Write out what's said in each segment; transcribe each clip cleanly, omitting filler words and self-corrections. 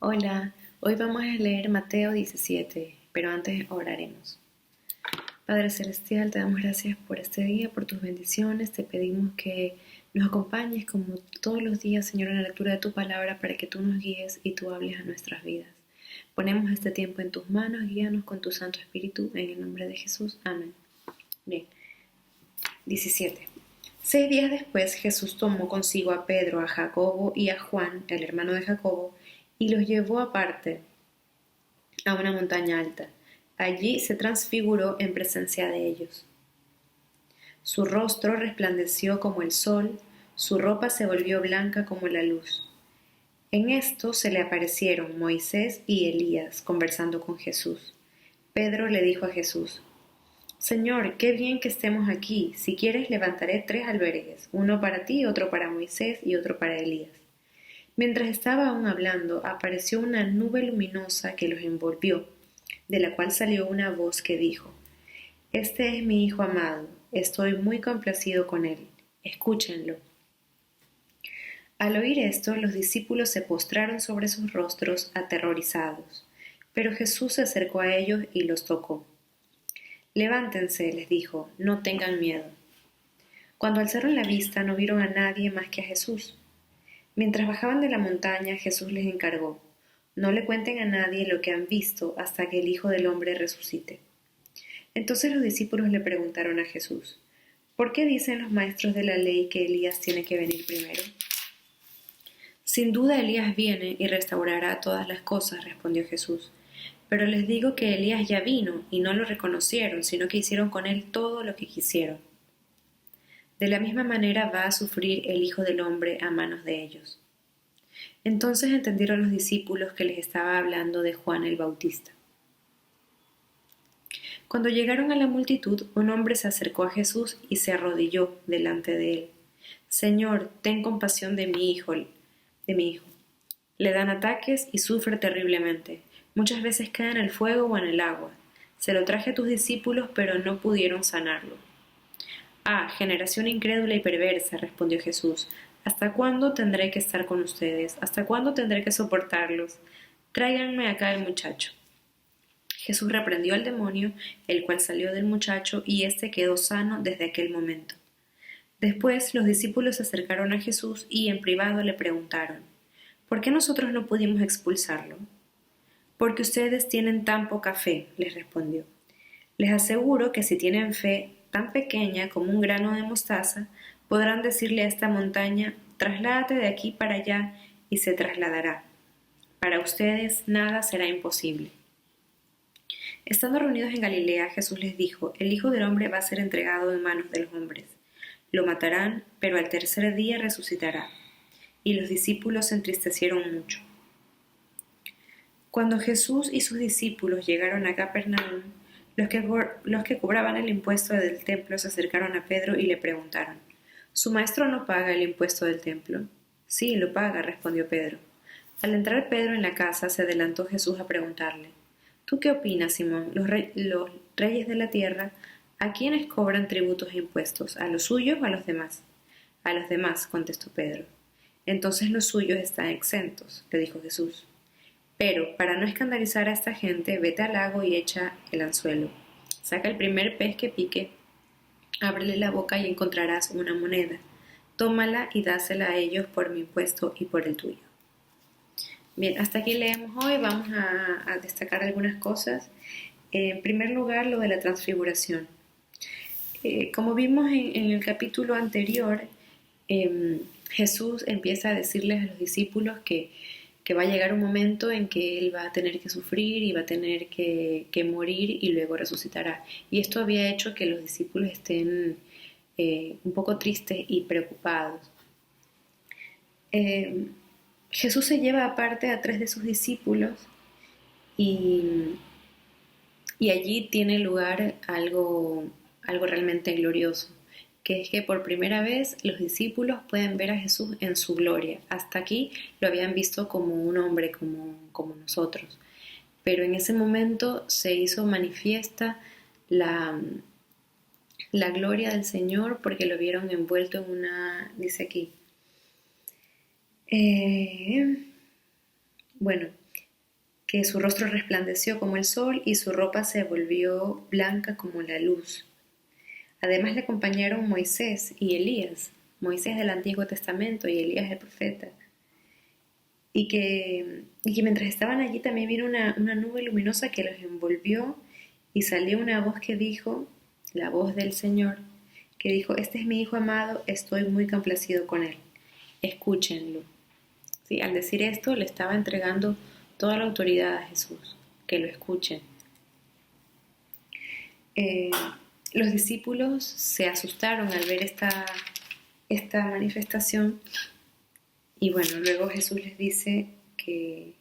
Hola, hoy vamos a leer Mateo 17, pero antes oraremos. Padre Celestial, te damos gracias por este día, por tus bendiciones. Te pedimos que nos acompañes como todos los días, Señor, en la lectura de tu palabra para que tú nos guíes y tú hables a nuestras vidas. Ponemos este tiempo en tus manos, guíanos con tu Santo Espíritu, en el nombre de Jesús. Amén. Bien, 17. 6 días después Jesús tomó consigo a Pedro, a Jacobo y a Juan, el hermano de Jacobo, y los llevó aparte a una montaña alta. Allí se transfiguró en presencia de ellos. Su rostro resplandeció como el sol, su ropa se volvió blanca como la luz. En esto se le aparecieron Moisés y Elías conversando con Jesús. Pedro le dijo a Jesús: Señor, qué bien que estemos aquí. Si quieres, levantaré 3 albergues, uno para ti, otro para Moisés y otro para Elías. Mientras estaba aún hablando, apareció una nube luminosa que los envolvió, de la cual salió una voz que dijo: Este es mi Hijo amado, estoy muy complacido con él. Escúchenlo. Al oír esto, los discípulos se postraron sobre sus rostros, aterrorizados. Pero Jesús se acercó a ellos y los tocó. Levántense, les dijo, no tengan miedo. Cuando alzaron la vista, no vieron a nadie más que a Jesús. Mientras bajaban de la montaña, Jesús les encargó: No le cuenten a nadie lo que han visto hasta que el Hijo del Hombre resucite. Entonces los discípulos le preguntaron a Jesús: ¿Por qué dicen los maestros de la ley que Elías tiene que venir primero? Sin duda Elías viene y restaurará todas las cosas, respondió Jesús. Pero les digo que Elías ya vino y no lo reconocieron, sino que hicieron con él todo lo que quisieron. De la misma manera va a sufrir el Hijo del Hombre a manos de ellos. Entonces entendieron los discípulos que les estaba hablando de Juan el Bautista. Cuando llegaron a la multitud, un hombre se acercó a Jesús y se arrodilló delante de él. Señor, ten compasión de mi hijo. Le dan ataques y sufre terriblemente. Muchas veces cae en el fuego o en el agua. Se lo traje a tus discípulos, pero no pudieron sanarlo. Ah, generación incrédula y perversa, respondió Jesús, ¿hasta cuándo tendré que estar con ustedes? ¿Hasta cuándo tendré que soportarlos? Tráiganme acá el muchacho. Jesús reprendió al demonio, el cual salió del muchacho, y éste quedó sano desde aquel momento. Después los discípulos se acercaron a Jesús y en privado le preguntaron: ¿Por qué nosotros no pudimos expulsarlo? Porque ustedes tienen tan poca fe, les respondió. Les aseguro que si tienen fe tan pequeña como un grano de mostaza, podrán decirle a esta montaña: trasládate de aquí para allá, y se trasladará. Para ustedes nada será imposible. Estando reunidos en Galilea, Jesús les dijo: El Hijo del Hombre va a ser entregado en manos de los hombres. Lo matarán, pero al tercer día resucitará. Y los discípulos se entristecieron mucho. Cuando Jesús y sus discípulos llegaron a Capernaum, los que cobraban el impuesto del templo se acercaron a Pedro y le preguntaron: ¿Su maestro no paga el impuesto del templo? Sí, lo paga, respondió Pedro. Al entrar Pedro en la casa, se adelantó Jesús a preguntarle: ¿Tú qué opinas, Simón? Los reyes de la tierra, ¿a quiénes cobran tributos e impuestos? ¿A los suyos o a los demás? A los demás, contestó Pedro. Entonces los suyos están exentos, le dijo Jesús. Pero, para no escandalizar a esta gente, vete al lago y echa el anzuelo. Saca el primer pez que pique, ábrele la boca y encontrarás una moneda. Tómala y dásela a ellos por mi impuesto y por el tuyo. Bien, hasta aquí leemos hoy. Vamos a destacar algunas cosas. En primer lugar, lo de la transfiguración. Como vimos en el capítulo anterior, Jesús empieza a decirles a los discípulos que va a llegar un momento en que él va a tener que sufrir y va a tener que morir y luego resucitará. Y esto había hecho que los discípulos estén un poco tristes y preocupados. Jesús se lleva aparte a 3 de sus discípulos y allí tiene lugar algo realmente glorioso, que es que por primera vez los discípulos pueden ver a Jesús en su gloria. Hasta aquí lo habían visto como un hombre, como nosotros. Pero en ese momento se hizo manifiesta la gloria del Señor porque lo vieron envuelto en dice aquí, bueno, que su rostro resplandeció como el sol y su ropa se volvió blanca como la luz. Además le acompañaron Moisés y Elías, Moisés del Antiguo Testamento y Elías el profeta. Y que mientras estaban allí también vino una nube luminosa que los envolvió y salió una voz que dijo, la voz del Señor, que dijo, este es mi Hijo amado, estoy muy complacido con él, escúchenlo. ¿Sí? Al decir esto le estaba entregando toda la autoridad a Jesús, que lo escuchen. Eh, los discípulos se asustaron al ver esta manifestación y bueno, luego Jesús les dice que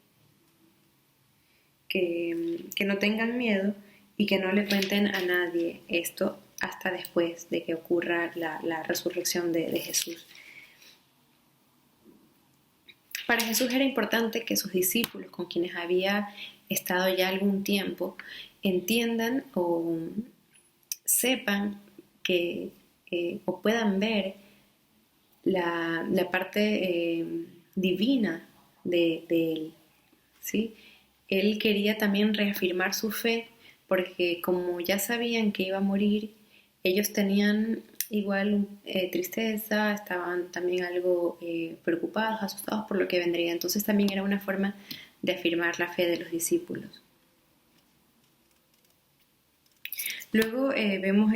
no tengan miedo y que no le cuenten a nadie esto hasta después de que ocurra la resurrección de Jesús. Para Jesús era importante que sus discípulos, con quienes había estado ya algún tiempo, entiendan o sepan que o puedan ver la parte divina de él, ¿sí? Él quería también reafirmar su fe porque como ya sabían que iba a morir, ellos tenían igual tristeza, estaban también algo preocupados, asustados por lo que vendría. Entonces también era una forma de afirmar la fe de los discípulos. Luego vemos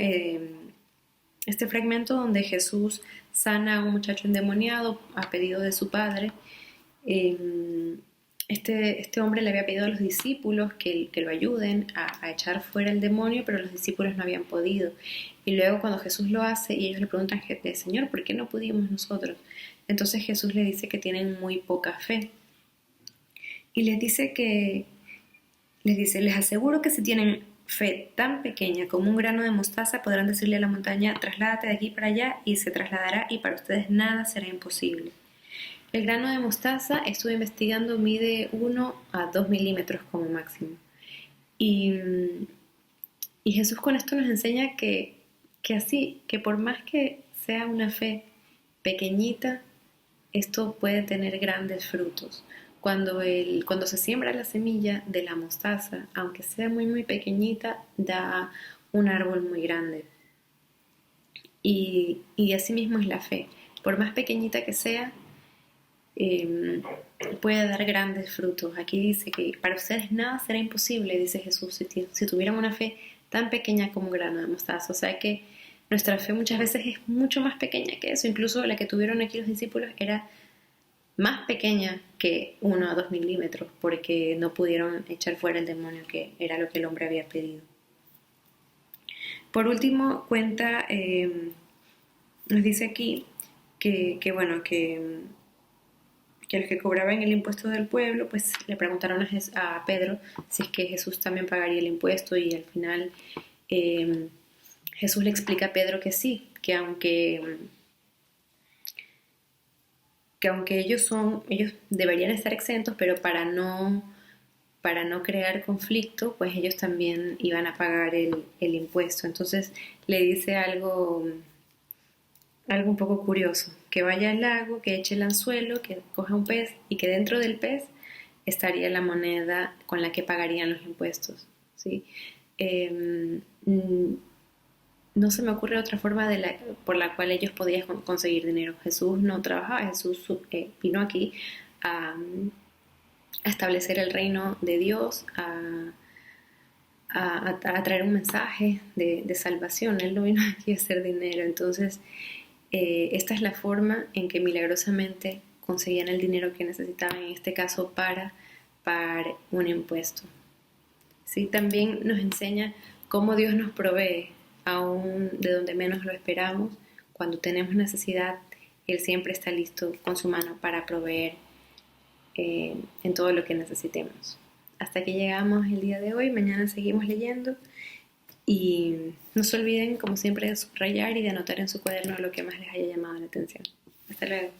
este fragmento donde Jesús sana a un muchacho endemoniado a pedido de su padre. Este hombre le había pedido a los discípulos que lo ayuden a echar fuera el demonio, pero los discípulos no habían podido. Y luego cuando Jesús lo hace y ellos le preguntan, Señor, ¿por qué no pudimos nosotros? Entonces Jesús les dice que tienen muy poca fe. Y les aseguro que si tienen fe tan pequeña como un grano de mostaza, podrán decirle a la montaña, trasládate de aquí para allá y se trasladará y para ustedes nada será imposible. El grano de mostaza, estuve investigando, mide 1 a 2 milímetros como máximo. Y Jesús con esto nos enseña que por más que sea una fe pequeñita, esto puede tener grandes frutos. Cuando se siembra la semilla de la mostaza, aunque sea muy muy pequeñita, da un árbol muy grande. Y así mismo es la fe. Por más pequeñita que sea, puede dar grandes frutos. Aquí dice que para ustedes nada será imposible, dice Jesús, si tuvieran una fe tan pequeña como un grano de mostaza. O sea que nuestra fe muchas veces es mucho más pequeña que eso. Incluso la que tuvieron aquí los discípulos era más pequeña que 1 a 2 milímetros porque no pudieron echar fuera el demonio, que era lo que el hombre había pedido. Por último, nos dice aquí que los que cobraban el impuesto del pueblo, pues le preguntaron a Pedro si es que Jesús también pagaría el impuesto y al final Jesús le explica a Pedro que sí, que aunque ellos deberían estar exentos, pero para no crear conflicto, pues ellos también iban a pagar el impuesto. Entonces le dice algo un poco curioso, que vaya al lago, que eche el anzuelo, que coja un pez y que dentro del pez estaría la moneda con la que pagarían los impuestos, ¿sí? No se me ocurre otra forma por la cual ellos podían conseguir dinero. Jesús no trabajaba, Jesús vino aquí a establecer el reino de Dios, a traer un mensaje de salvación. Él no vino aquí a hacer dinero. Entonces, esta es la forma en que milagrosamente conseguían el dinero que necesitaban, en este caso para pagar un impuesto. ¿Sí? También nos enseña cómo Dios nos provee aún de donde menos lo esperamos. Cuando tenemos necesidad, Él siempre está listo con su mano para proveer en todo lo que necesitemos. Hasta que llegamos el día de hoy. Mañana seguimos leyendo y no se olviden, como siempre, de subrayar y de anotar en su cuaderno lo que más les haya llamado la atención. Hasta luego.